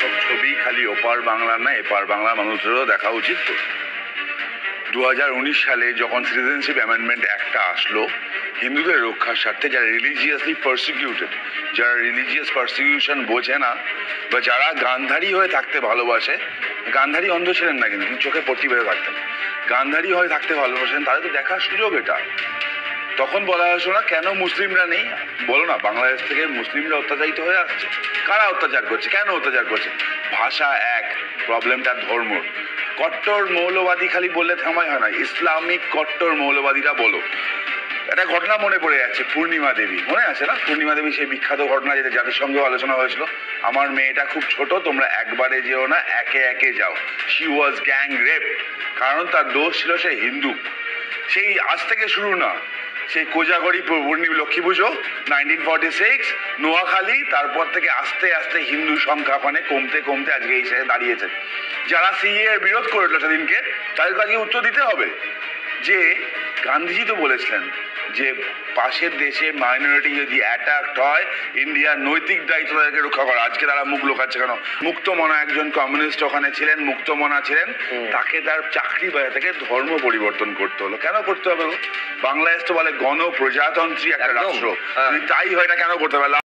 সব ছবি খালি ওপার বাংলার না, এপার বাংলার মানুষদেরও দেখা উচিত। তো 2019 সালে যখন সিটিজেনশিপ অ্যামেন্ডমেন্ট অ্যাক্টটা আসলো হিন্দুদের রক্ষার স্বার্থে, যারা রিলিজিয়াসলি পারসিকিউটেড, যারা রিলিজিয়াস পারসিকিউশন বোঝে না, বা যারা গান্ধারী হয়ে থাকতে ভালোবাসে, গান্ধারী অন্ধ ছিলেন না কিন্তু চোখে পট্টি বেঁধে থাকতেন, গান্ধারী হয়ে থাকতে ভালোবাসেন, তাদের তো দেখার সুযোগ এটা। তখন বলা হয়েছিল না কেন মুসলিমরা নেই, বলো না বাংলাদেশ থেকে মুসলিমরা অত্যাচারিত হয়ে আসছে। কারা অত্যাচার করছে, কেন অত্যাচার করছে? ভাষা এক, প্রবলেমটা ধর্ম। কট্টর মৌলবাদী খালি বললে থামাই হয় না, ইসলামিক কট্টর মৌলবাদীরা বলো। একটা ঘটনা মনে পড়ে যাচ্ছে, পূর্ণিমা দেবী মনে আছে না? পূর্ণিমা দেবী সেই বিখ্যাত ঘটনা যেটা জাতিসংঘেও আলোচনা হয়েছিল, আমার মেয়েটা খুব ছোট, তোমরা একবারে যেও না, একে একে যাও। শি ওয়াজ গ্যাং রেপ, কারণ তার দোষ ছিল সে হিন্দু। সেই আজ থেকে শুরু না, সেই কোজাগরি পূর্ণিমা লক্ষ্মী পুজো 1946, নোয়াখালী, তারপর থেকে আস্তে আস্তে হিন্দু সংখ্যা ওখানে কমতে কমতে আজকে এই সাথে দাঁড়িয়েছে। যারা সিএ এর বিরোধ করেছিল সেদিনকে, তাদের কাছে উত্তর দিতে হবে যে গান্ধীজি তো বলেছিলেন যে পাশের দেশে মাইনরিটি যদি অ্যাটাকড হয়, ইন্ডিয়ার নৈতিক দায়িত্ব তাদেরকে রক্ষা করা। আজকে তারা মুখ লোকাচ্ছে কেন? মুক্তমনা একজন কমিউনিস্ট ওখানে ছিলেন, মুক্তমনা ছিলেন, তাকে তার চাকরি বাইরে থেকে ধর্ম পরিবর্তন করতে হলো। কেন করতে হবে? বাংলাদেশ তো বলে গণপ্রজাতন্ত্রী একটা রাষ্ট্র, তাই হয় না, কেন করতে হবে?